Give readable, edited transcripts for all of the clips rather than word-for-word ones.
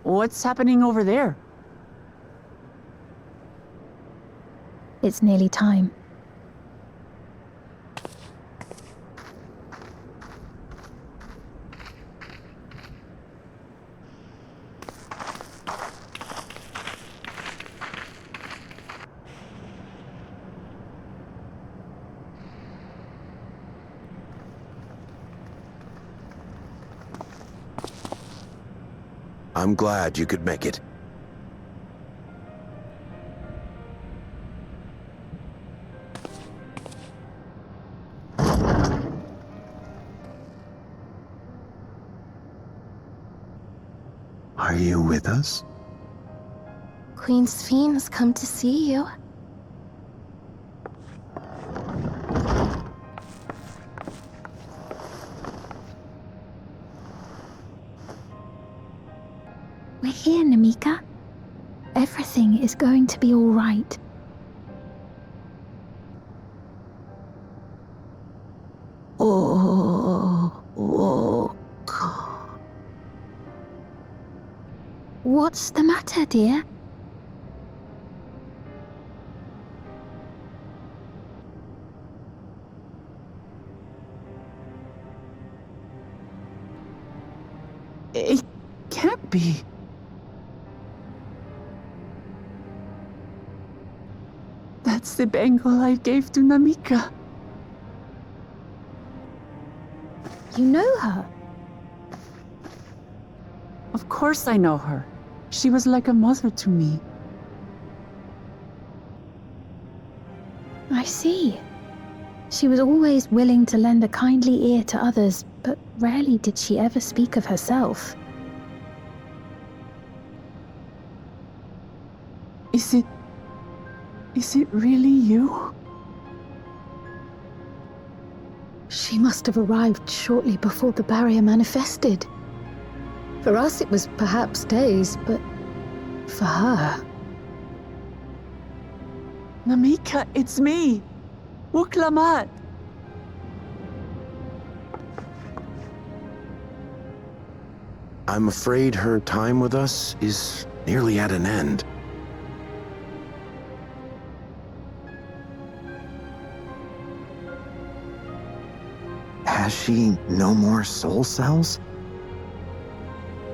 What's happening over there? It's nearly time. I'm glad you could make it. Are you with us? Queen Sphene has come to see you. We're here, Namika. Everything is going to be all right. What's the matter, dear? It can't be. That's the bangle I gave to Namika. You know her? Of course I know her. She was like a mother to me. I see. She was always willing to lend a kindly ear to others, but rarely did she ever speak of herself. Is it really you? She must have arrived shortly before the barrier manifested. For us, it was perhaps days, but for her... Namika, it's me. Wuklamat. I'm afraid her time with us is nearly at an end. Has she no more soul cells?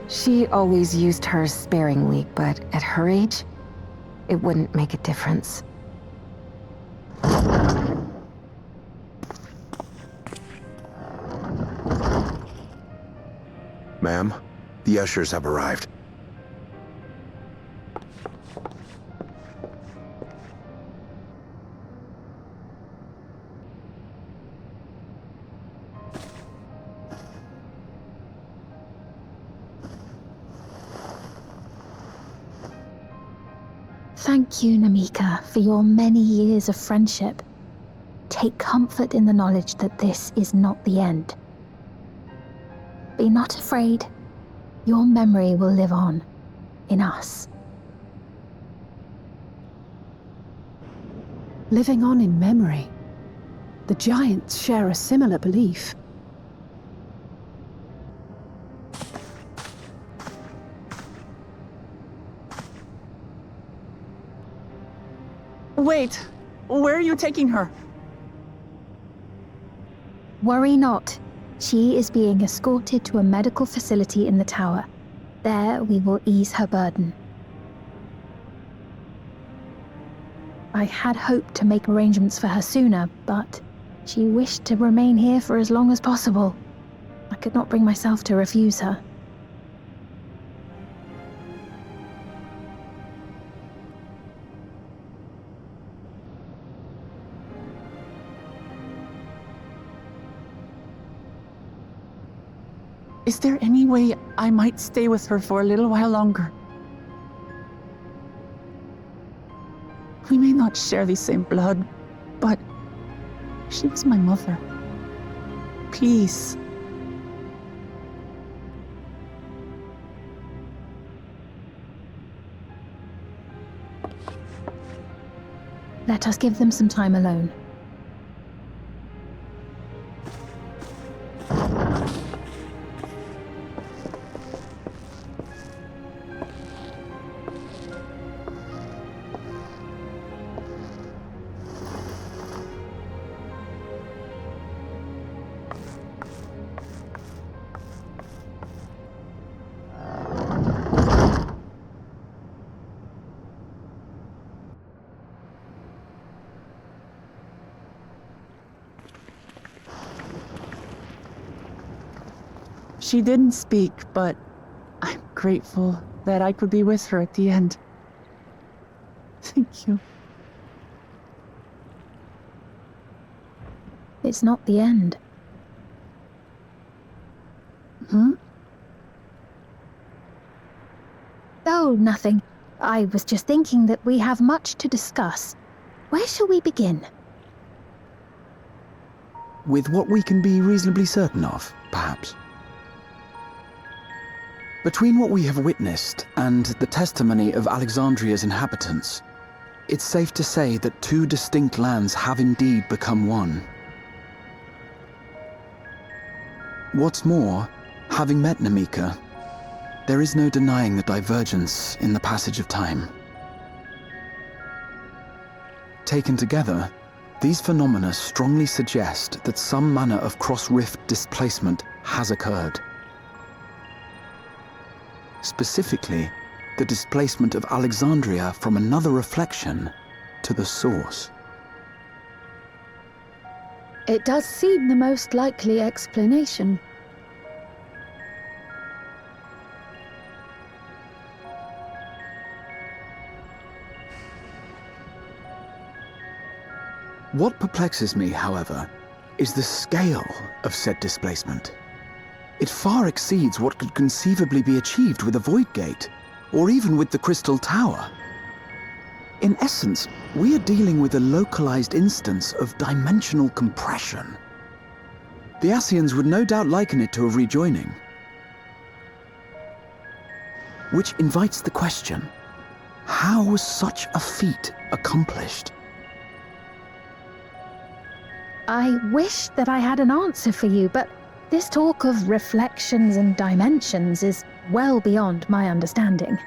She always used hers sparingly, but at her age, it wouldn't make a difference. Ma'am, the ushers have arrived. Thank you, Namika, for your many years of friendship. Take comfort in the knowledge that this is not the end. Be not afraid. Your memory will live on, in us. Living on in memory. The Giants share a similar belief. Wait, where are you taking her? Worry not. She is being escorted to a medical facility in the tower. There we will ease her burden. I had hoped to make arrangements for her sooner, but she wished to remain here for as long as possible. I could not bring myself to refuse her. Is there any way I might stay with her for a little while longer? We may not share the same blood, but she was my mother. Please. Let us give them some time alone. She didn't speak, but I'm grateful that I could be with her at the end. Thank you. It's not the end. Hmm? Oh, nothing. I was just thinking that we have much to discuss. Where shall we begin? With what we can be reasonably certain of, perhaps. Between what we have witnessed and the testimony of Alexandria's inhabitants, it's safe to say that two distinct lands have indeed become one. What's more, having met Namika, there is no denying the divergence in the passage of time. Taken together, these phenomena strongly suggest that some manner of cross-rift displacement has occurred. Specifically, the displacement of Alexandria from another reflection to the source. It does seem the most likely explanation. What perplexes me, however, is the scale of said displacement. It far exceeds what could conceivably be achieved with a void gate, or even with the Crystal Tower. In essence, we are dealing with a localized instance of dimensional compression. The Ascians would no doubt liken it to a rejoining. Which invites the question, how was such a feat accomplished? I wish that I had an answer for you, but this talk of reflections and dimensions is well beyond my understanding.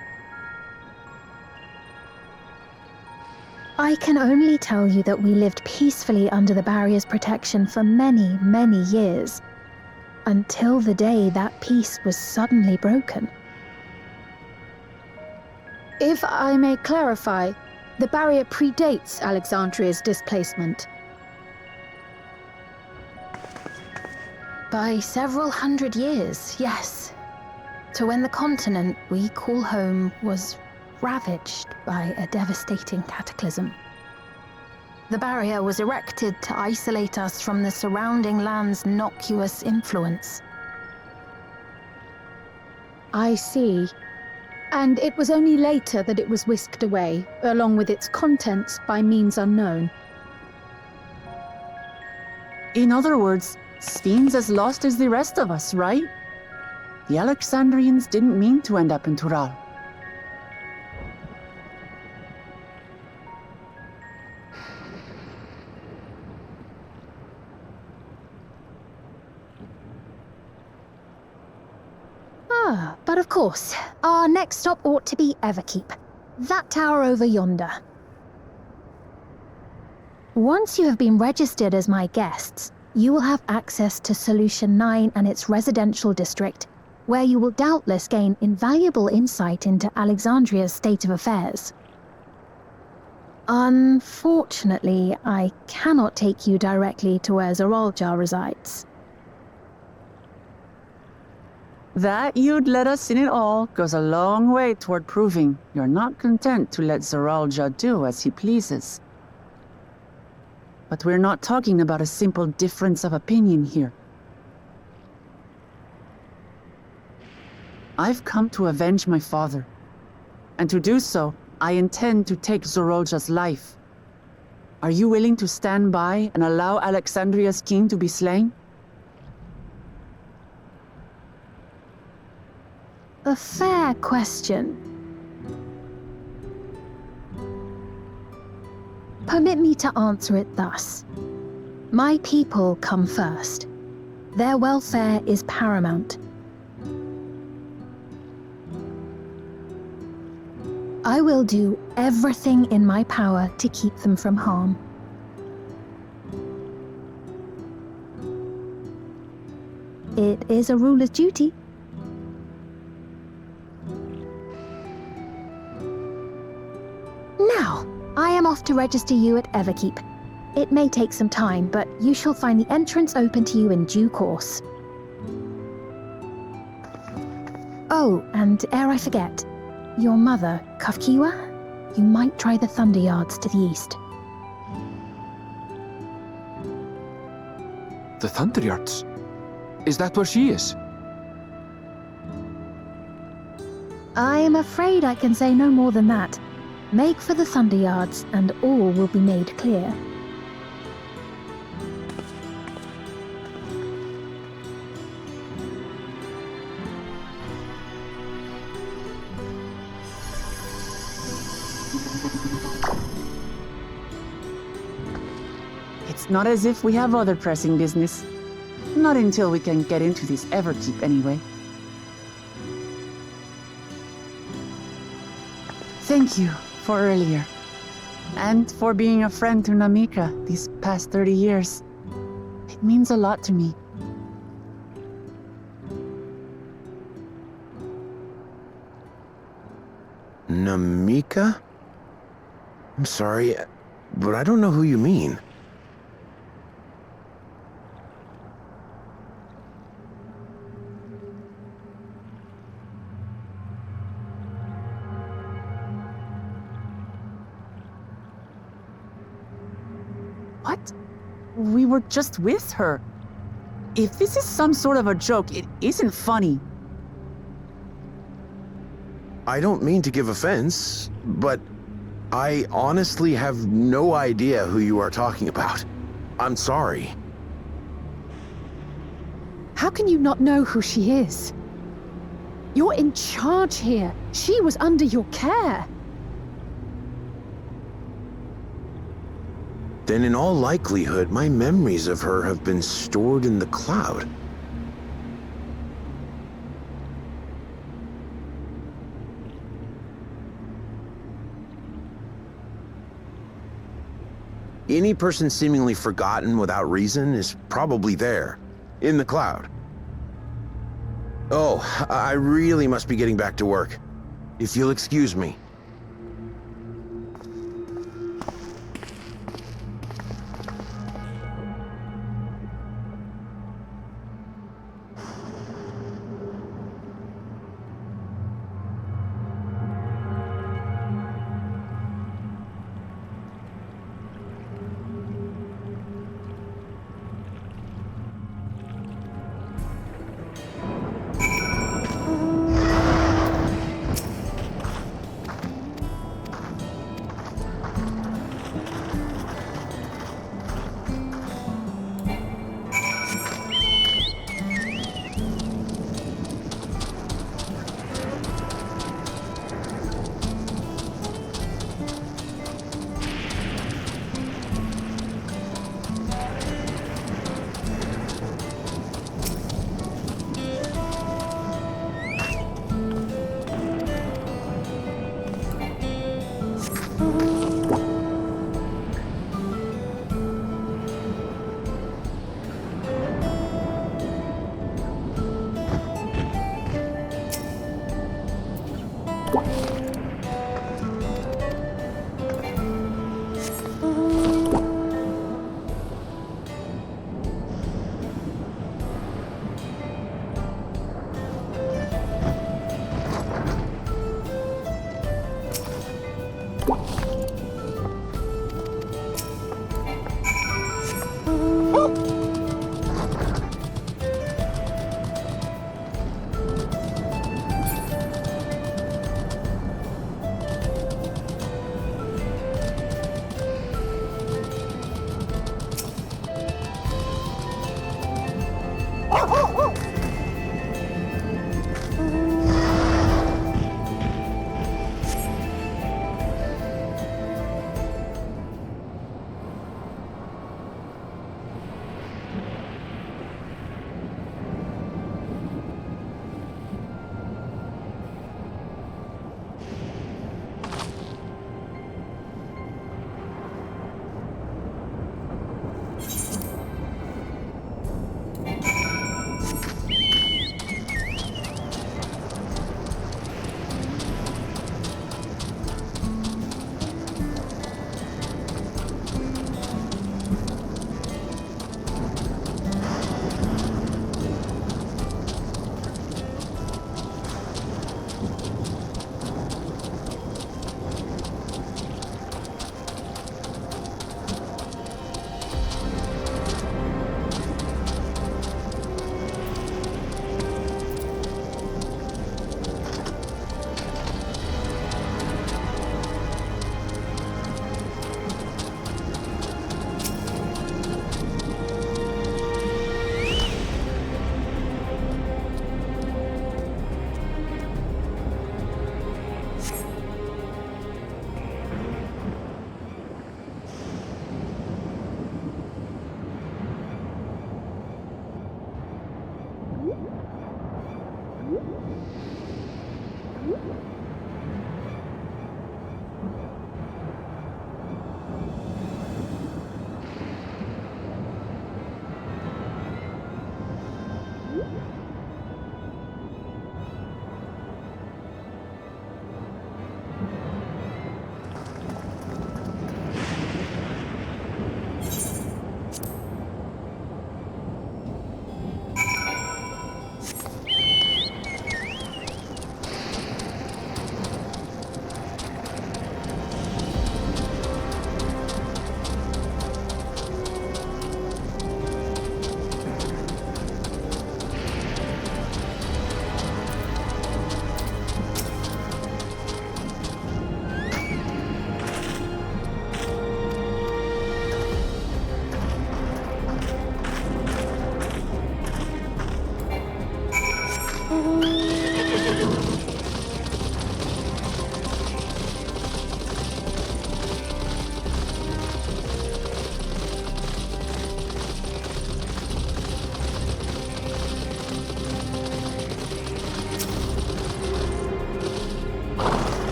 I can only tell you that we lived peacefully under the barrier's protection for many, many years, until the day that peace was suddenly broken. If I may clarify, the barrier predates Alexandria's displacement. By several hundred years, yes. To when the continent we call home was ravaged by a devastating cataclysm. The barrier was erected to isolate us from the surrounding land's innocuous influence. I see. And it was only later that it was whisked away, along with its contents, by means unknown. In other words, Sphyn's as lost as the rest of us, right? The Alexandrians didn't mean to end up in Tural. But of course, our next stop ought to be Everkeep. That tower over yonder. Once you have been registered as my guests, you will have access to Solution 9 and its residential district, where you will doubtless gain invaluable insight into Alexandria's state of affairs. Unfortunately, I cannot take you directly to where Zoraljar resides. That you'd let us in it all goes a long way toward proving you're not content to let Zoraljar do as he pleases. But we're not talking about a simple difference of opinion here. I've come to avenge my father. And to do so, I intend to take Zoraljar's life. Are you willing to stand by and allow Alexandria's king to be slain? A fair question. Permit me to answer it thus. My people come first. Their welfare is paramount. I will do everything in my power to keep them from harm. It is a ruler's duty. Now, I am off to register you at Everkeep. It may take some time, but you shall find the entrance open to you in due course. Oh, and ere I forget, your mother, Kafkiwa, you might try the Thunder Yards to the east. The Thunder Yards? Is that where she is? I'm afraid I can say no more than that. Make for the Thunder Yards, and all will be made clear. It's not as if we have other pressing business. Not until we can get into this Everkeep, anyway. Thank you for earlier. And for being a friend to Namika these past 30 years. It means a lot to me. Namika? I'm sorry, but I don't know who you mean. What? We were just with her. If this is some sort of a joke, it isn't funny. I don't mean to give offense, but I honestly have no idea who you are talking about. I'm sorry. How can you not know who she is? You're in charge here. She was under your care. Then in all likelihood, my memories of her have been stored in the cloud. Any person seemingly forgotten without reason is probably there, in the cloud. Oh, I really must be getting back to work. If you'll excuse me.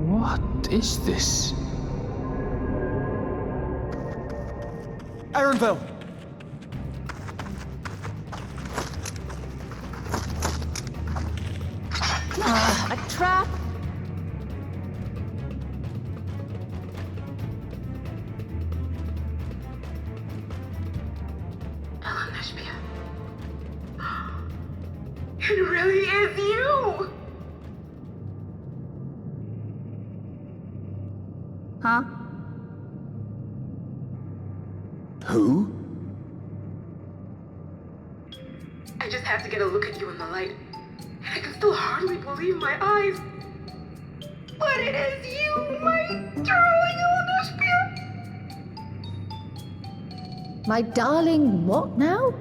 What is this? Aaronville! A trap? It really is you! Huh? Who? I just have to get a look at you in the light. And I can still hardly believe my eyes. But it is you, my darling Onospia! My darling, what now?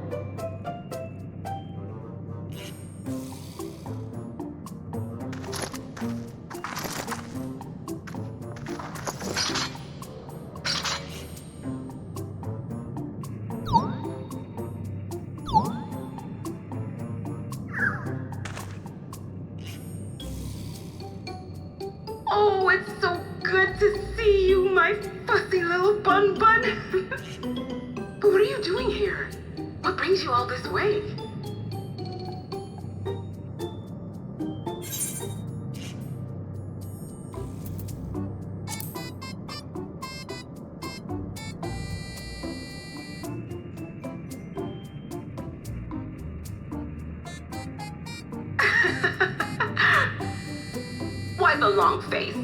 Oh, it's so good to see you, my fussy little bun bun. But what are you doing here? What brings you all this way? Why the long face?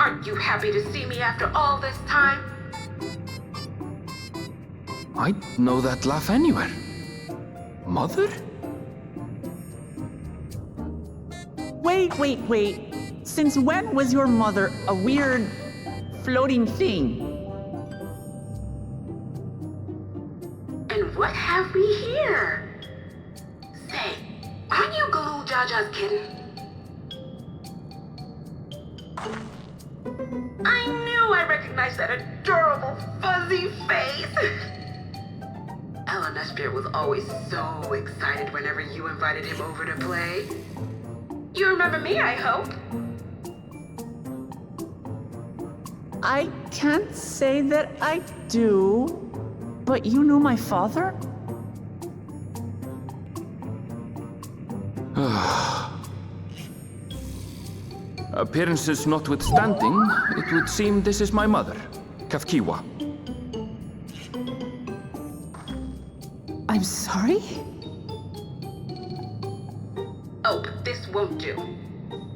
Aren't you happy to see me after all this time? I'd know that laugh anywhere. Mother? Wait. Since when was your mother a weird floating thing? And what have we here? Say, aren't you Galoo Jaja's kitten? I knew I recognized that adorable fuzzy face. Onospia was always so excited whenever you invited him over to play. You remember me, I hope? I can't say that I do, but you know my father? Appearances notwithstanding, it would seem this is my mother, Kafkiwa. I'm sorry? Oh, but this won't do.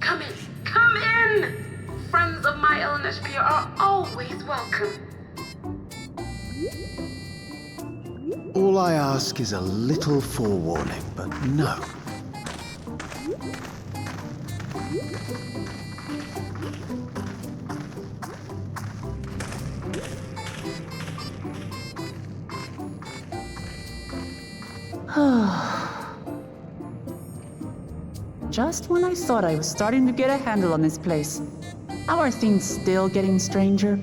Come in, come in! Friends of my LNHP are always welcome. All I ask is a little forewarning, but no. Just when I thought I was starting to get a handle on this place, how are things still getting stranger?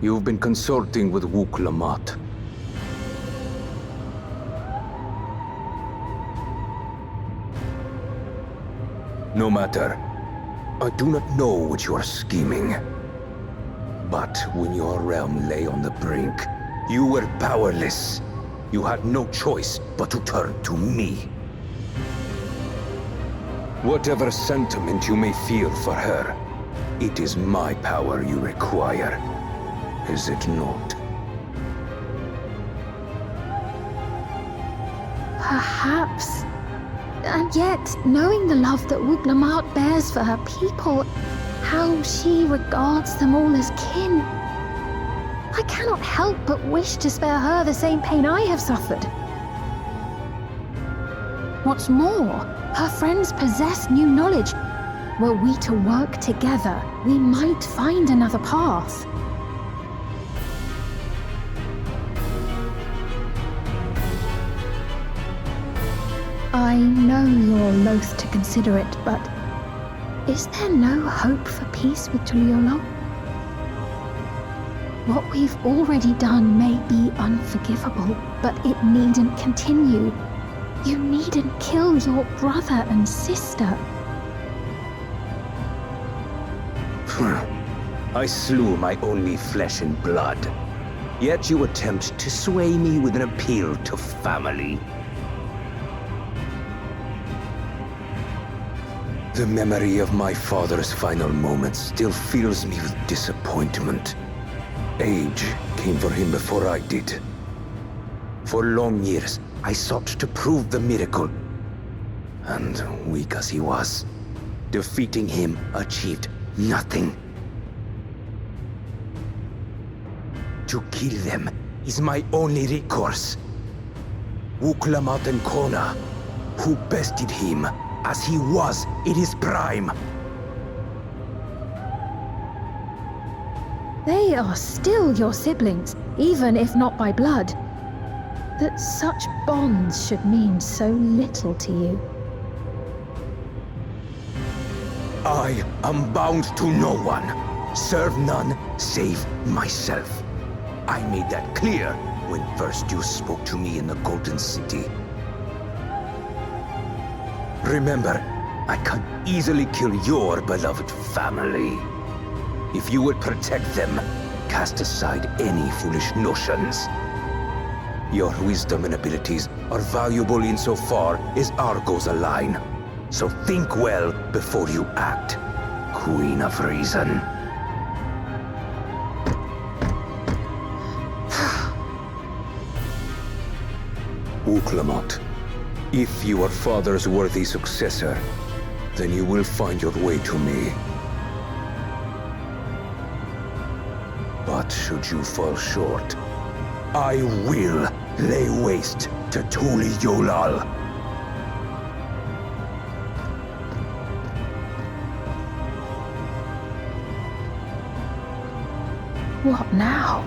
You've been consulting with Wook Lamont. No matter. I do not know what you are scheming. But when your realm lay on the brink, you were powerless. You had no choice but to turn to me. Whatever sentiment you may feel for her, it is my power you require. Is it not? Perhaps. And yet, knowing the love that Wook Lamont bears for her people, how she regards them all as kin, I cannot help but wish to spare her the same pain I have suffered. What's more, her friends possess new knowledge. Were we to work together, we might find another path. I know you're loath to consider it, but is there no hope for peace with Tuliolo? What we've already done may be unforgivable, but it needn't continue. You needn't kill your brother and sister. I slew my only flesh and blood. Yet you attempt to sway me with an appeal to family. The memory of my father's final moments still fills me with disappointment. Age came for him before I did. For long years, I sought to prove the miracle. And weak as he was, defeating him achieved nothing. To kill them is my only recourse. Wuklamat and Kona, who bested him as he was in his prime. They are still your siblings, even if not by blood. That such bonds should mean so little to you. I am bound to no one. Serve none save myself. I made that clear when first you spoke to me in the Golden City. Remember, I can easily kill your beloved family. If you would protect them, cast aside any foolish notions. Your wisdom and abilities are valuable insofar as our goals align. So think well before you act, Queen of Reason. Wuklamat, if you are Father's worthy successor, then you will find your way to me. But should you fall short, I will lay waste to Tuliolal. What now?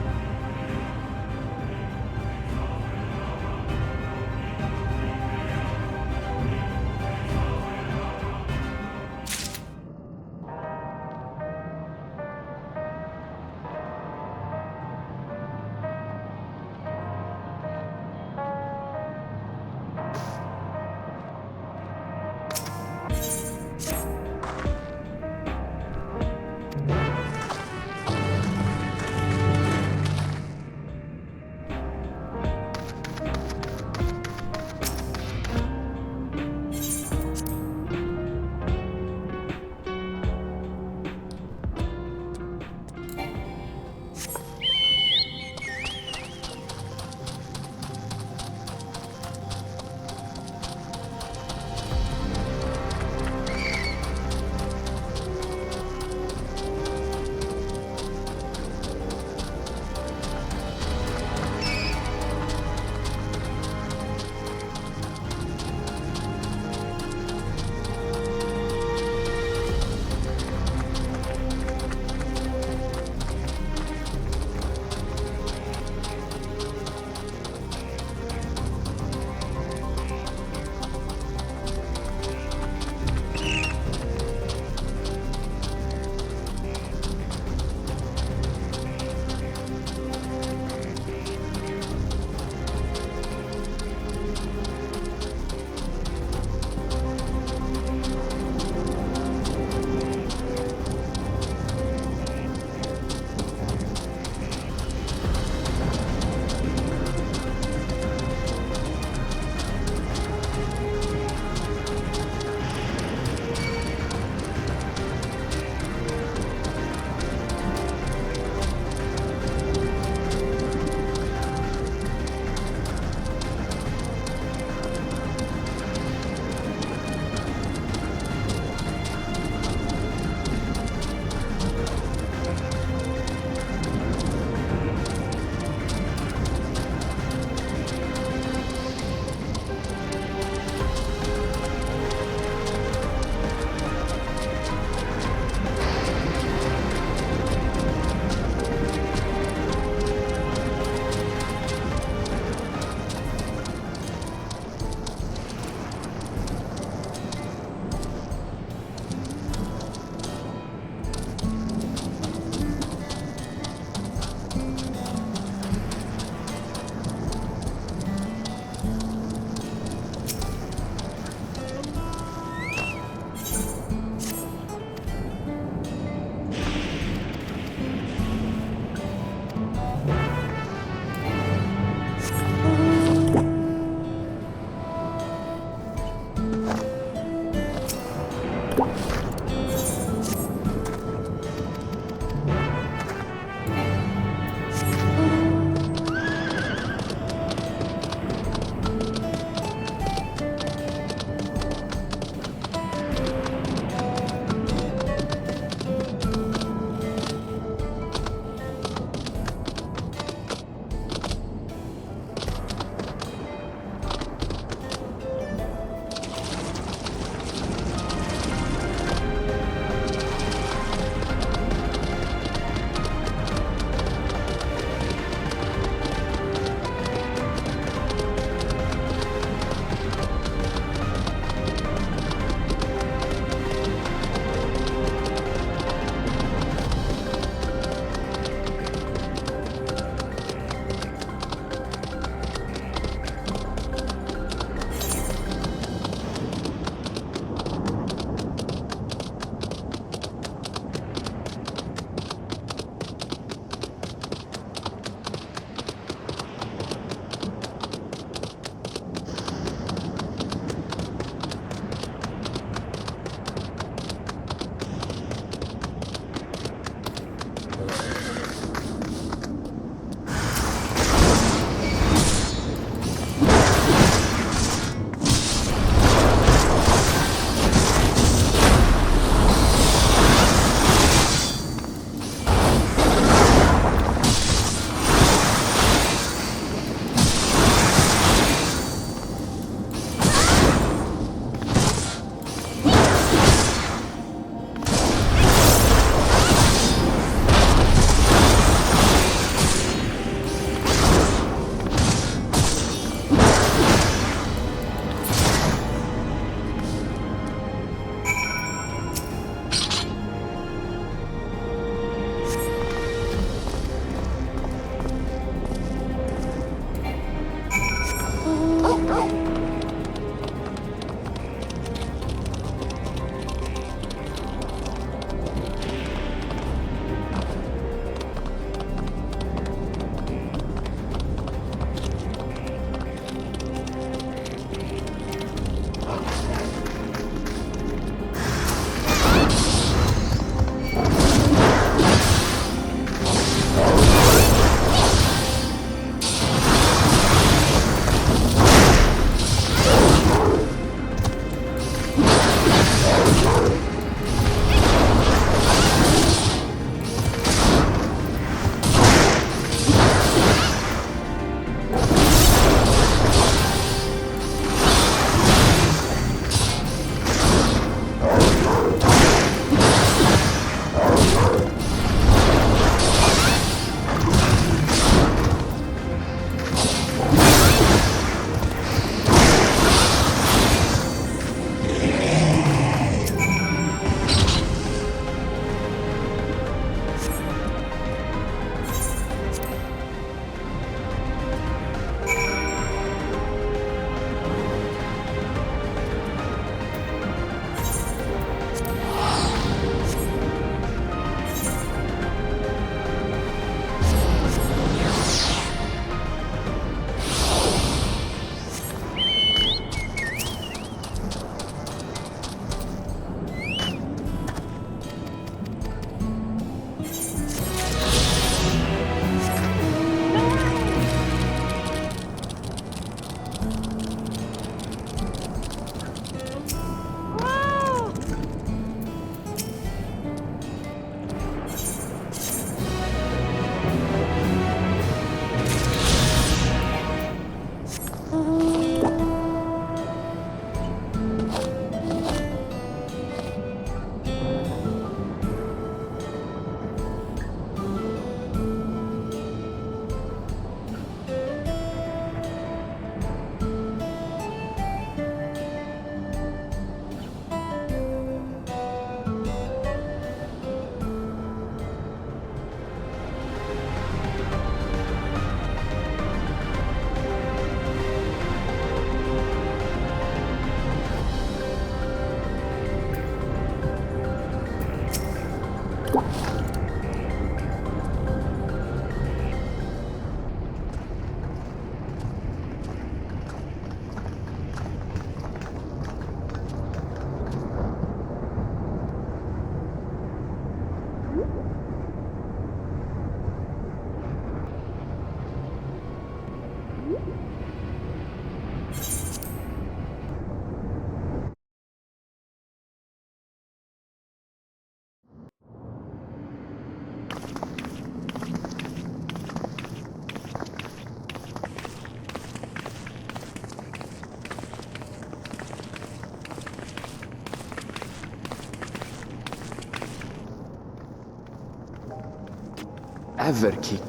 ever keep.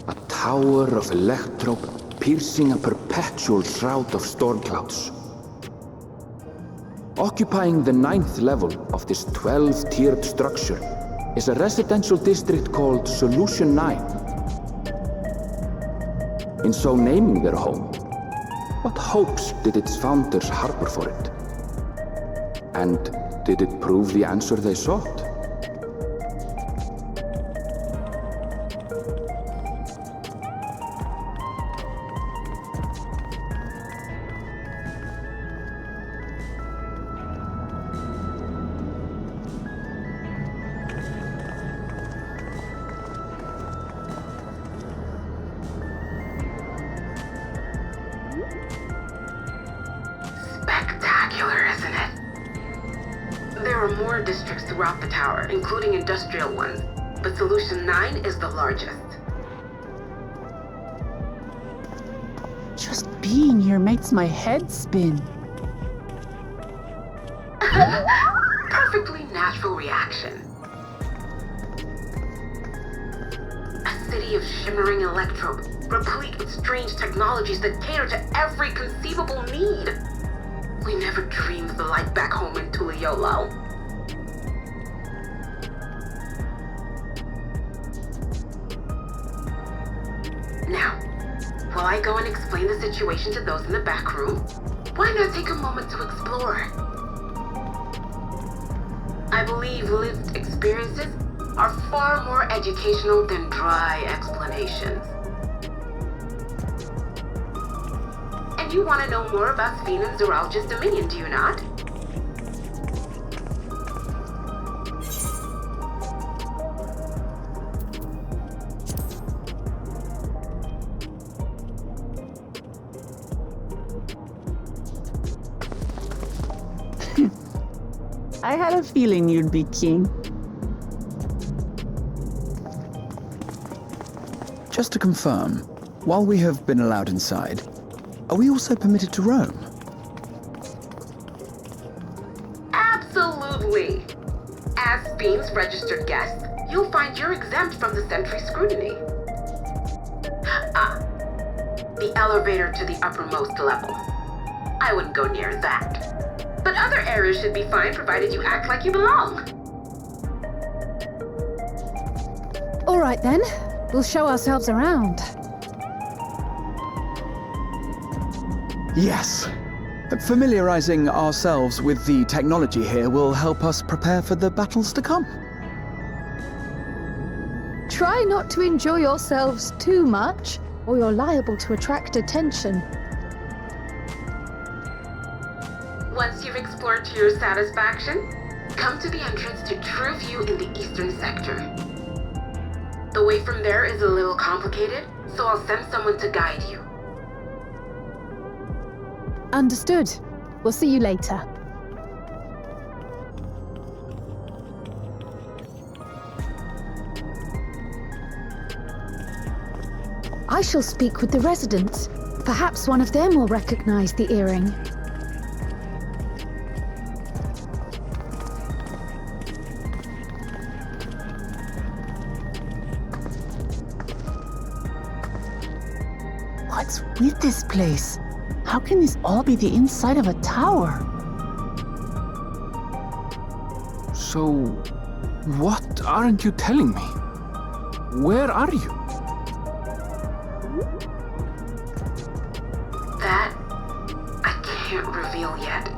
A tower of electrope piercing a perpetual shroud of storm clouds. Occupying the 9th level of this 12-tiered structure is a residential district called Solution 9. In so naming their home, what hopes did its founders harbor for it? And did it prove the answer they sought? Spectacular, isn't it? There are more districts throughout the tower, including industrial ones, but Solution 9 is the largest. Just being here makes my head spin. Perfectly natural reaction. A city of shimmering electrope, replete with strange technologies that cater to every conceivable need. We never dreamed of the life back home in Tuliolo. Now, while I go and explain the situation to those in the back room, why not take a moment to explore? I believe lived experiences are far more educational than dry explanations. And you want to know more about Sphene and Zoralj's Dominion, do you not? I had a feeling you'd be keen. Just to confirm, while we have been allowed inside, are we also permitted to roam? Absolutely. As Sphene's registered guest, you'll find you're exempt from the sentry scrutiny. The elevator to the uppermost level. I wouldn't go near that. But other areas should be fine provided you act like you belong. All right then, we'll show ourselves around. Yes. Familiarizing ourselves with the technology here will help us prepare for the battles to come. Try not to enjoy yourselves too much, or you're liable to attract attention. Once you've explored to your satisfaction, come to the entrance to True View in the eastern sector. The way from there is a little complicated, so I'll send someone to guide you. Understood. We'll see you later. I shall speak with the residents. Perhaps one of them will recognize the earring. What's with this place? How can this all be the inside of a tower? So, what aren't you telling me? Where are you? That, I can't reveal yet.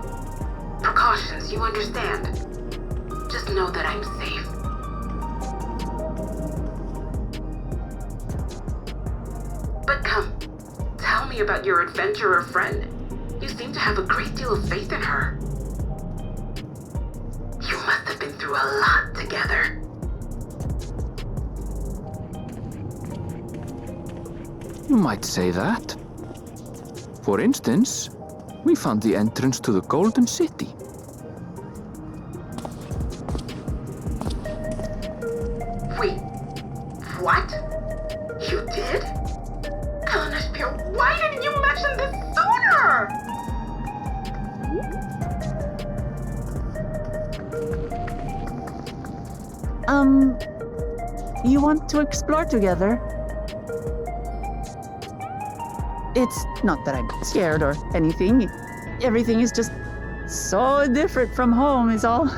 Precautions, you understand. Just know that I'm safe. But come, tell me about your adventurer friend. You seem to have a great deal of faith in her. You must have been through a lot together. You might say that. For instance, we found the entrance to the Golden City. Wait, what? You did? Eleanor Spear, why didn't you mention this sooner? you want to explore together. It's not that I'm scared or anything. Everything is just so different from home, is all.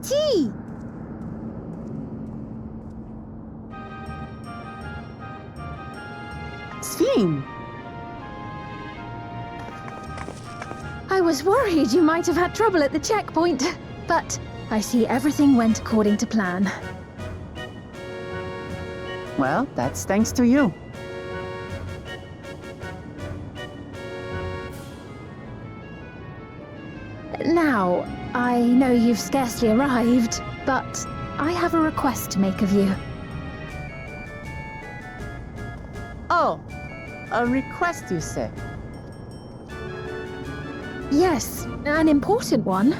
tea! Sphene! I was worried you might have had trouble at the checkpoint, but I see everything went according to plan. Well, that's thanks to you. Now, I know you've scarcely arrived, but I have a request to make of you. Oh, a request, you say? Yes, an important one.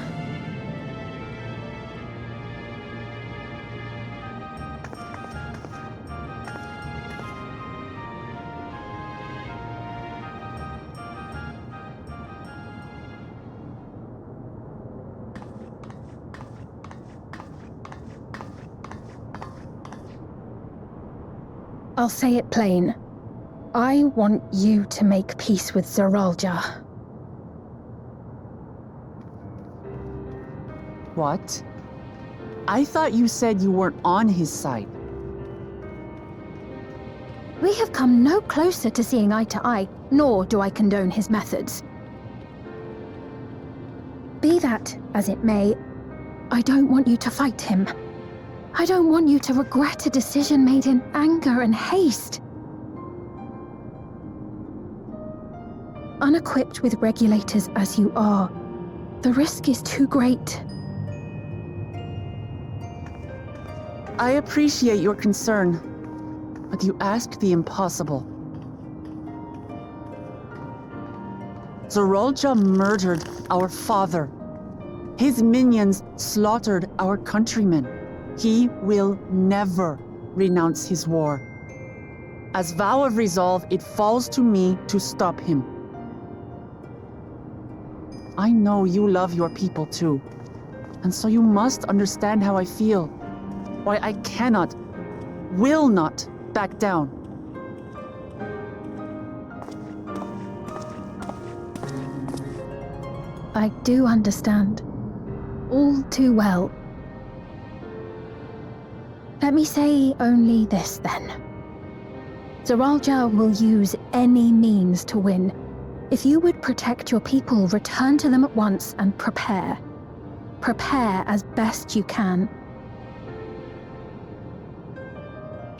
I'll say it plain. I want you to make peace with Zeralja. What? I thought you said you weren't on his side. We have come no closer to seeing eye to eye, nor do I condone his methods. Be that as it may, I don't want you to fight him. I don't want you to regret a decision made in anger and haste. Unequipped with regulators as you are, the risk is too great. I appreciate your concern, but you ask the impossible. Zeralja murdered our father. His minions slaughtered our countrymen. He will never renounce his war. As vow of resolve, it falls to me to stop him. I know you love your people too, and so you must understand how I feel. Why I cannot, will not back down. I do understand. All too well. Let me say only this then. Zeralja will use any means to win. If you would protect your people, return to them at once and prepare. Prepare as best you can.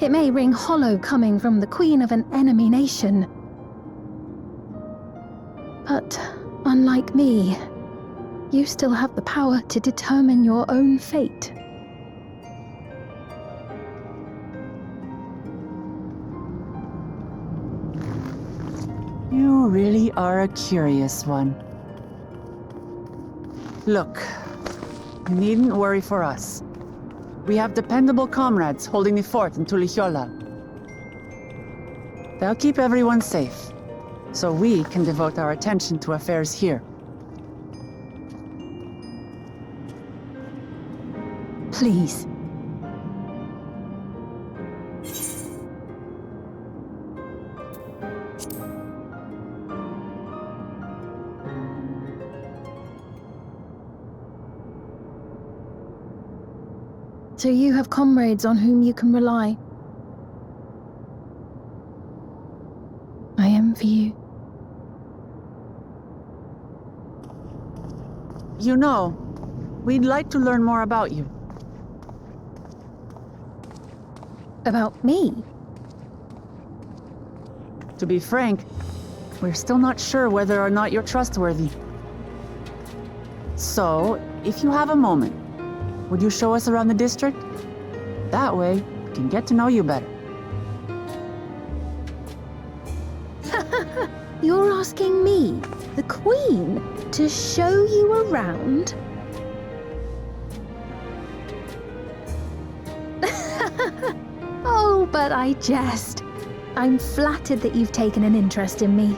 It may ring hollow coming from the queen of an enemy nation. But unlike me, you still have the power to determine your own fate. You really are a curious one. Look, you needn't worry for us. We have dependable comrades holding the fort in Tulihiola. They'll keep everyone safe, so we can devote our attention to affairs here. Please. So you have comrades on whom you can rely. I envy you. You know, we'd like to learn more about you. About me? To be frank, we're still not sure whether or not you're trustworthy. So, if you have a moment, would you show us around the district? That way, we can get to know you better. You're asking me, the Queen, to show you around? Oh, but I jest. I'm flattered that you've taken an interest in me.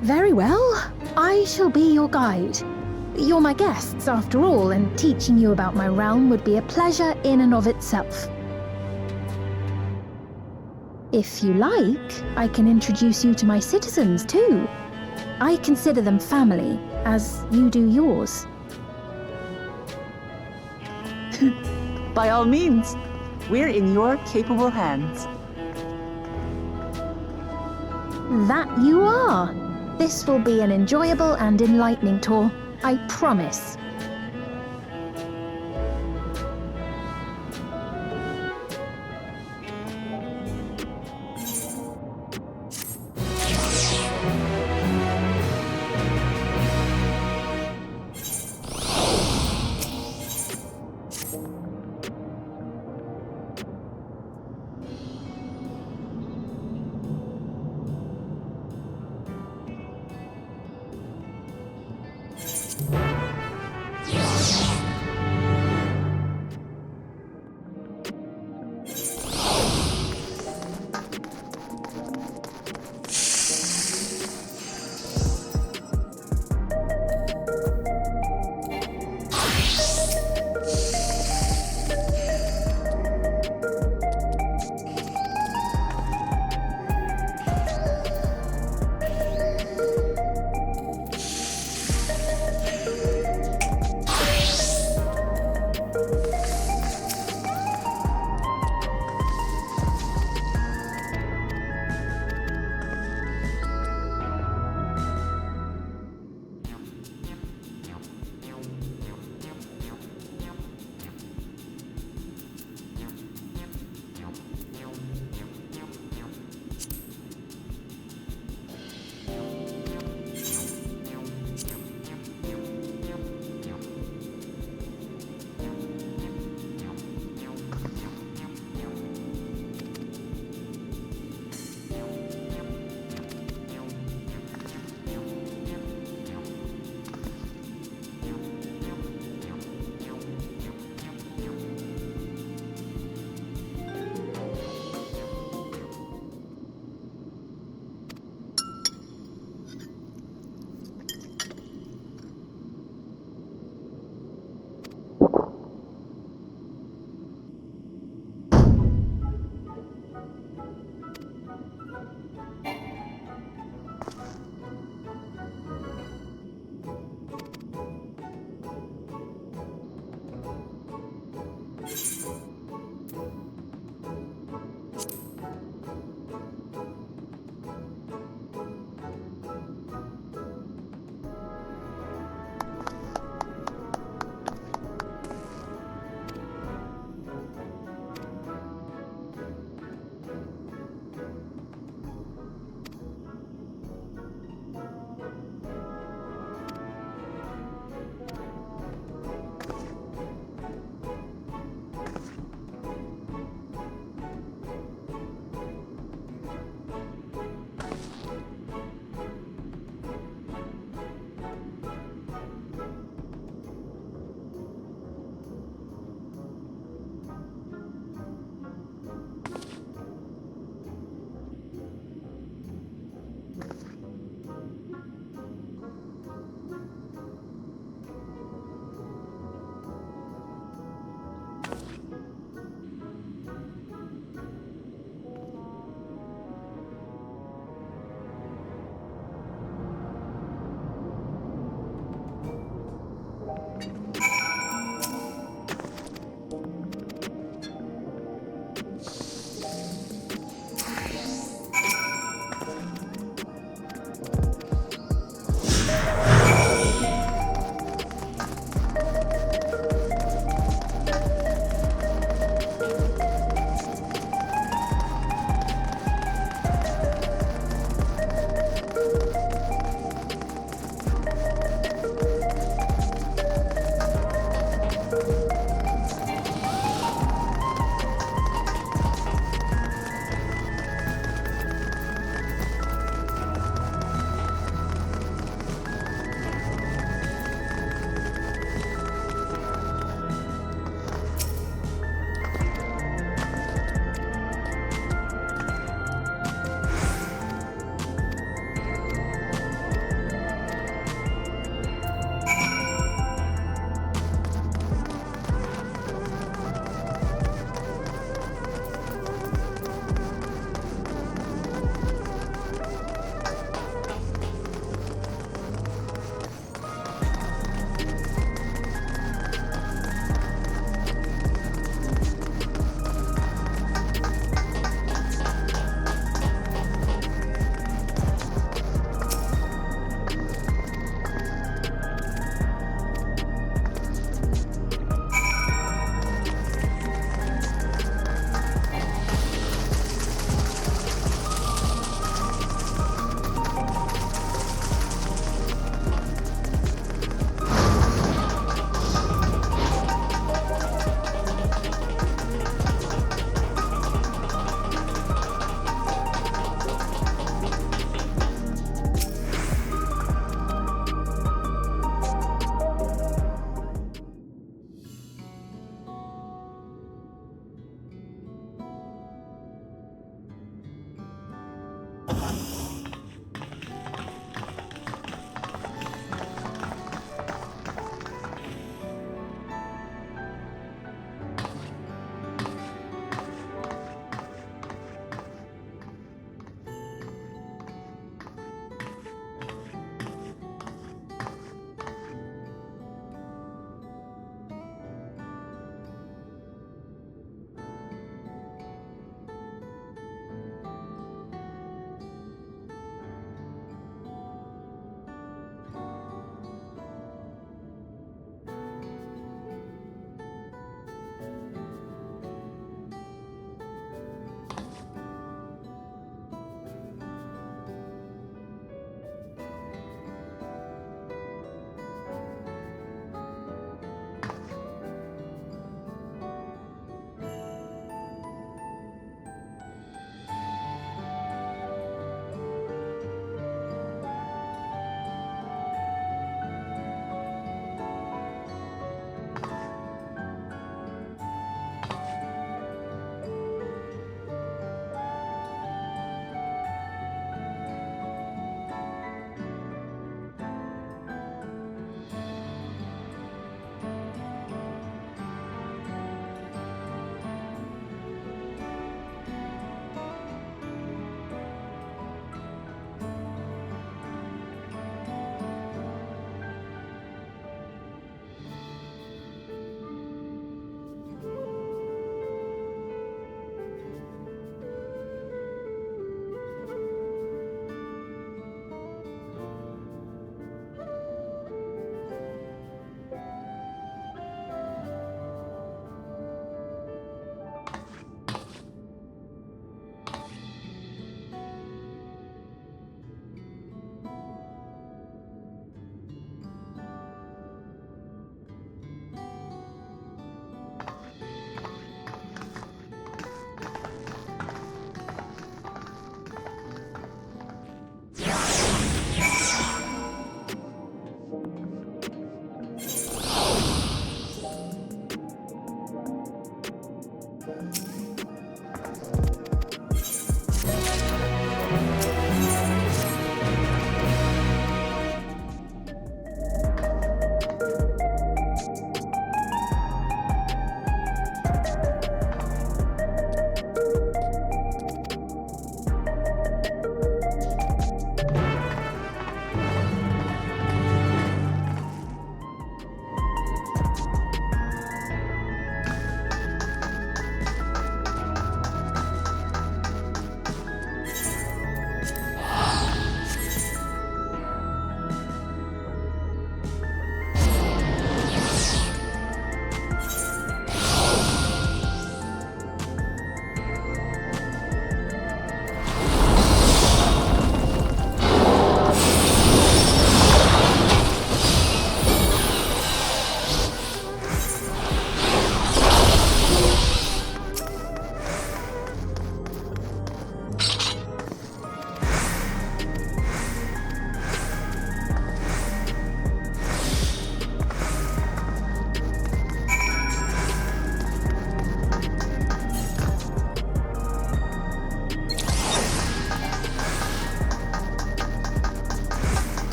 Very well, I shall be your guide. You're my guests, after all, and teaching you about my realm would be a pleasure in and of itself. If you like, I can introduce you to my citizens, too. I consider them family, as you do yours. By all means, we're in your capable hands. That you are. This will be an enjoyable and enlightening tour, I promise.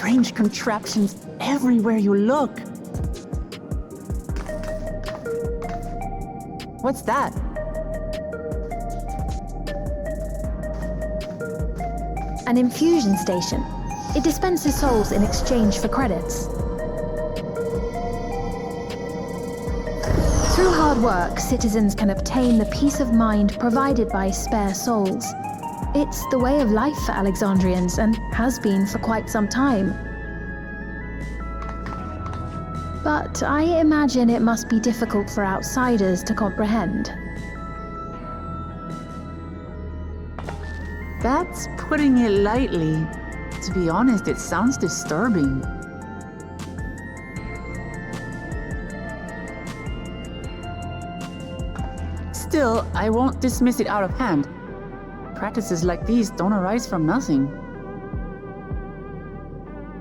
strange contraptions everywhere you look. What's that? An infusion station. It dispenses souls in exchange for credits. Through hard work, citizens can obtain the peace of mind provided by spare souls. It's the way of life for Alexandrians and has been for quite some time. But I imagine it must be difficult for outsiders to comprehend. That's putting it lightly. To be honest, it sounds disturbing. Still, I won't dismiss it out of hand. Practices like these don't arise from nothing.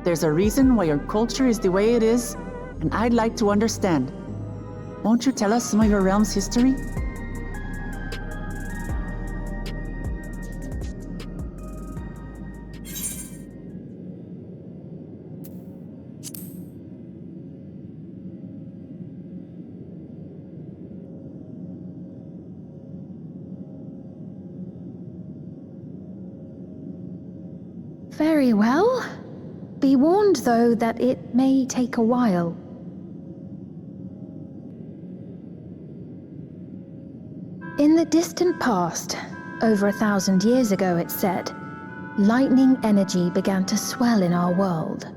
There's a reason why your culture is the way it is, and I'd like to understand. Won't you tell us some of your realm's history? Very well. Be warned, though, that it may take a while. In the distant past, over 1,000 years ago it's said, lightning energy began to swell in our world.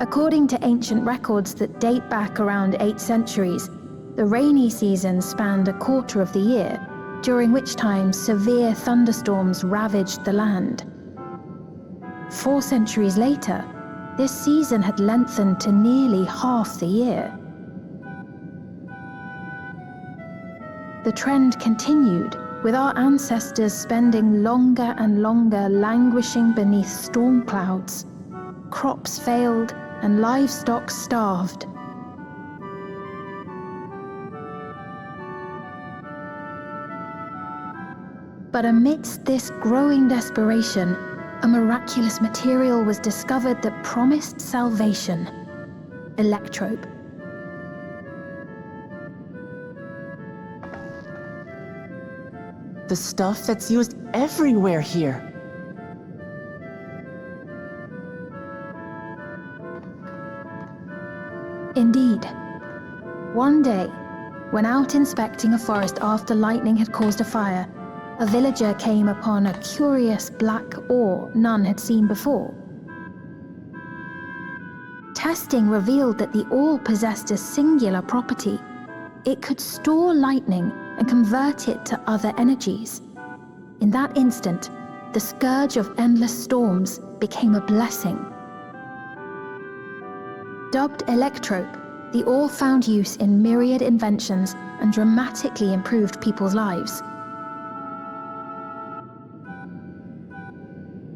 According to ancient records that date back around 8 centuries, the rainy season spanned a quarter of the year, during which time severe thunderstorms ravaged the land. 4 centuries later, this season had lengthened to nearly half the year. The trend continued, with our ancestors spending longer and longer languishing beneath storm clouds. Crops failed and livestock starved. But amidst this growing desperation, a miraculous material was discovered that promised salvation: electrope. The stuff that's used everywhere here. Indeed. One day, when out inspecting a forest after lightning had caused a fire, a villager came upon a curious black ore none had seen before. Testing revealed that the ore possessed a singular property. It could store lightning and convert it to other energies. In that instant, the scourge of endless storms became a blessing. Dubbed electrope, the ore found use in myriad inventions and dramatically improved people's lives.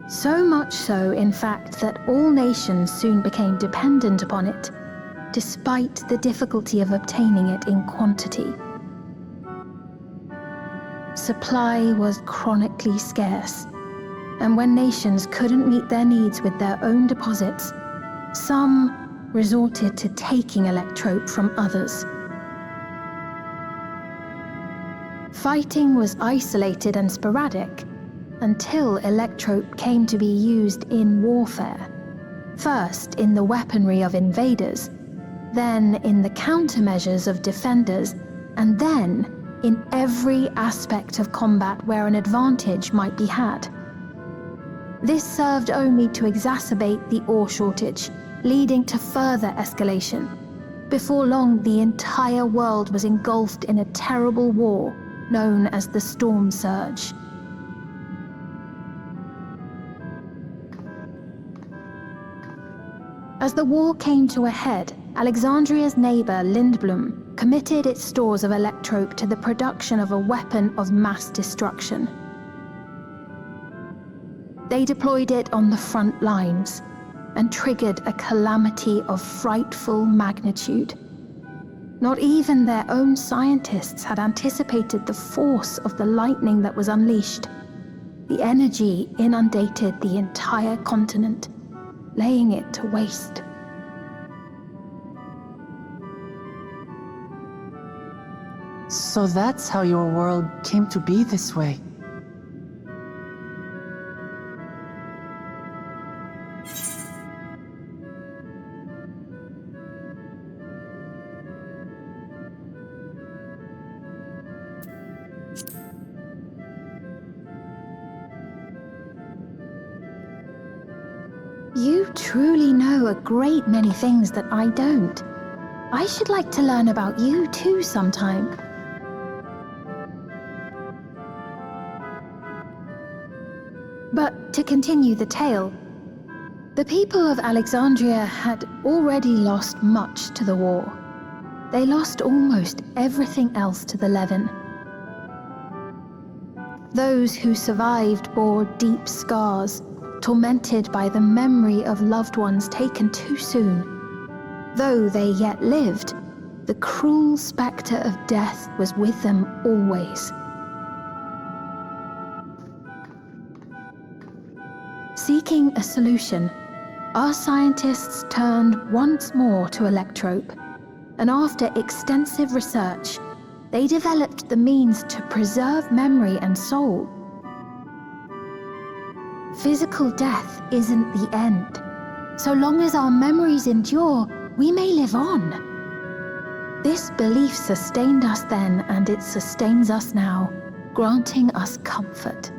So much so, in fact, that all nations soon became dependent upon it, despite the difficulty of obtaining it in quantity. Supply was chronically scarce, and when nations couldn't meet their needs with their own deposits, some resorted to taking electrope from others. Fighting was isolated and sporadic until electrope came to be used in warfare. First in the weaponry of invaders, then in the countermeasures of defenders, and then in every aspect of combat where an advantage might be had. This served only to exacerbate the ore shortage, leading to further escalation. Before long, the entire world was engulfed in a terrible war known as the Storm Surge. As the war came to a head, Alexandria's neighbor Lindblum committed its stores of electrope to the production of a weapon of mass destruction. They deployed it on the front lines and triggered a calamity of frightful magnitude. Not even their own scientists had anticipated the force of the lightning that was unleashed. The energy inundated the entire continent, laying it to waste. So that's how your world came to be this way. You truly know a great many things that I don't. I should like to learn about you too sometime. But to continue the tale, the people of Alexandria had already lost much to the war. They lost almost everything else to the Levin. Those who survived bore deep scars, tormented by the memory of loved ones taken too soon. Though they yet lived, the cruel spectre of death was with them always. Seeking a solution, our scientists turned once more to electrope, and after extensive research, they developed the means to preserve memory and soul. Physical death isn't the end. So long as our memories endure, we may live on. This belief sustained us then, and it sustains us now, granting us comfort.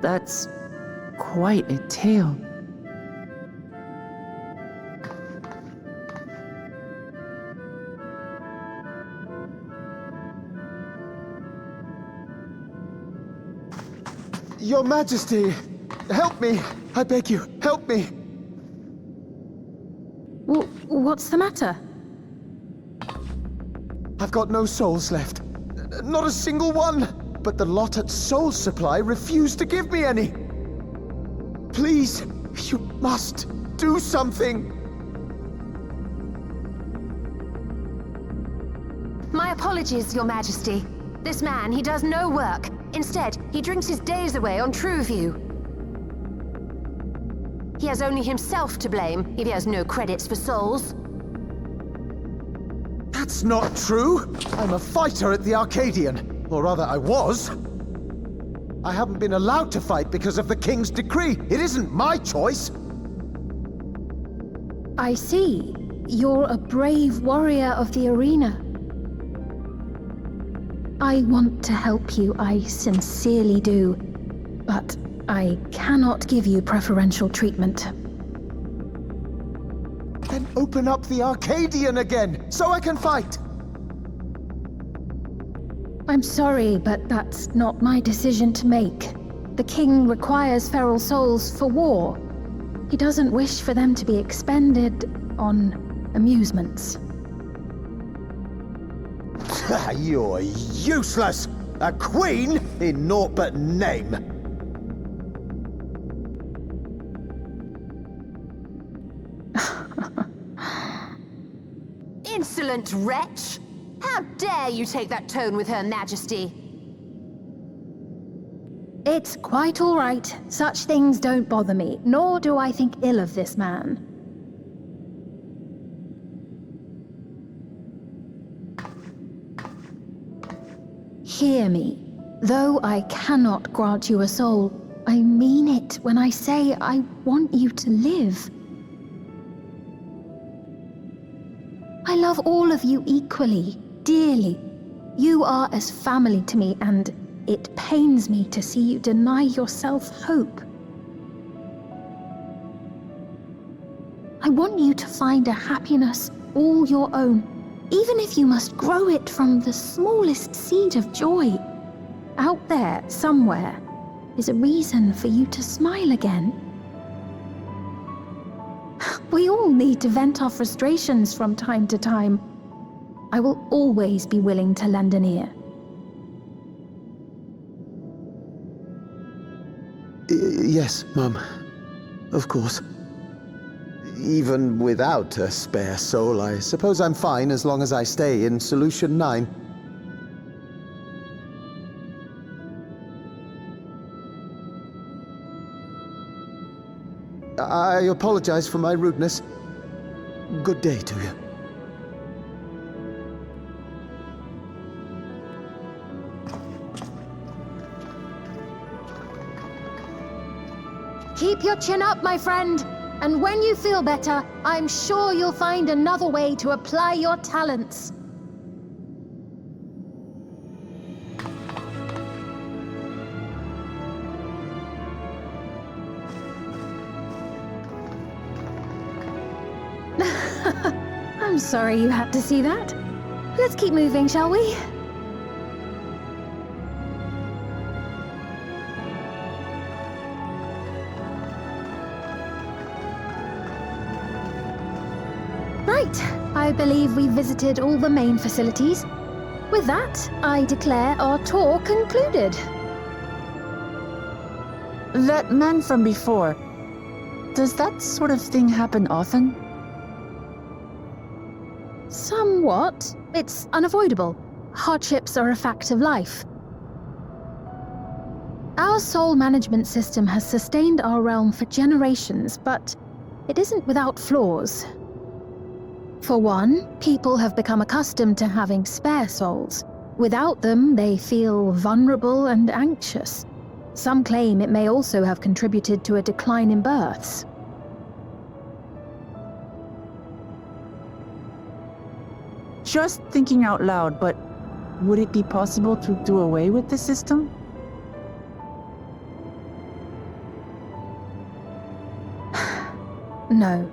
That's quite a tale. Your Majesty, help me! I beg you, help me! What's the matter? I've got no souls left. Not a single one! But the lot at Soul Supply refused to give me any! Please, you must do something! My apologies, Your Majesty. This man, he does no work. Instead, he drinks his days away on Trueview. He has only himself to blame if he has no credits for souls. That's not true! I'm a fighter at the Arcadian. Or rather, I was. I haven't been allowed to fight because of the King's decree. It isn't my choice. I see. You're a brave warrior of the arena. I want to help you, I sincerely do. But I cannot give you preferential treatment. Then open up the Arcadian again, so I can fight! I'm sorry, but that's not my decision to make. The king requires feral souls for war. He doesn't wish for them to be expended on amusements. You're useless! A queen in naught but name! Insolent wretch! How dare you take that tone with Her Majesty? It's quite all right. Such things don't bother me, nor do I think ill of this man. Hear me. Though I cannot grant you a soul, I mean it when I say I want you to live. I love all of you equally, dearly. You are as family to me, and it pains me to see you deny yourself hope. I want you to find a happiness all your own, even if you must grow it from the smallest seed of joy. Out there, somewhere, is a reason for you to smile again. We all need to vent our frustrations from time to time. I will always be willing to lend an ear. Yes, Mum. Of course. Even without a spare soul, I suppose I'm fine as long as I stay in Solution 9. I apologize for my rudeness. Good day to you. Keep your chin up, my friend. And when you feel better, I'm sure you'll find another way to apply your talents. sorry you had to see that. Let's keep moving, shall we? Right, I believe we've visited all the main facilities. With that, I declare our tour concluded. That man from before, does that sort of thing happen often? Somewhat. It's unavoidable. Hardships are a fact of life. Our soul management system has sustained our realm for generations, but it isn't without flaws. For one, people have become accustomed to having spare souls. Without them, they feel vulnerable and anxious. Some claim it may also have contributed to a decline in births. Just thinking out loud, but would it be possible to do away with the system? No.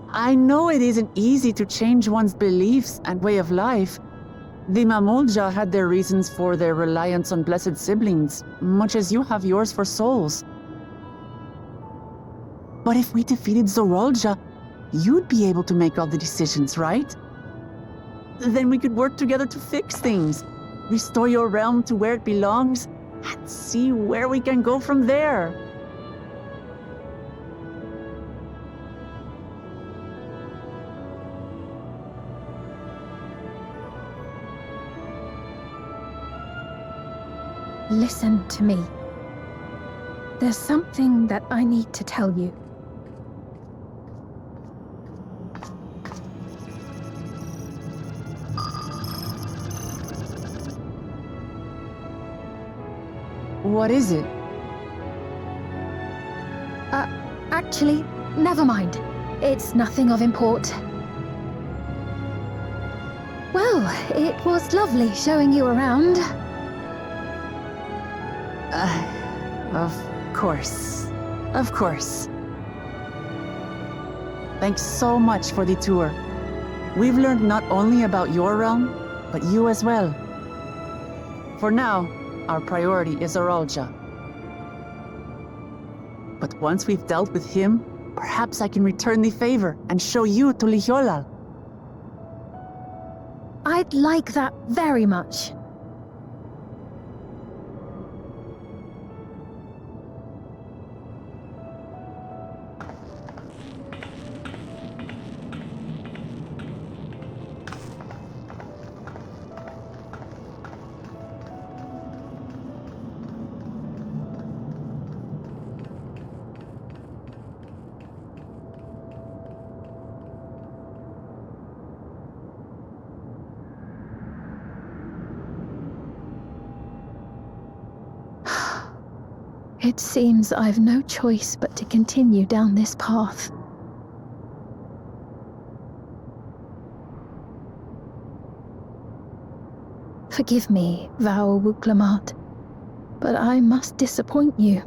I know it isn't easy to change one's beliefs and way of life. The Mamulja had their reasons for their reliance on blessed siblings, much as you have yours for souls. But if we defeated Zoralja, you'd be able to make all the decisions, right? Then we could work together to fix things, restore your realm to where it belongs, and see where we can go from there. Listen to me. There's something that I need to tell you. What is it? Actually, never mind. It's nothing of import. Well, it was lovely showing you around. Of course. Of course. Thanks so much for the tour. We've learned not only about your realm, but you as well. For now, our priority is Zoralja. But once we've dealt with him, perhaps I can return the favor and show you to Lihiolal. I'd like that very much. It seems I've no choice but to continue down this path. Forgive me, Vau Wuklamat, but I must disappoint you.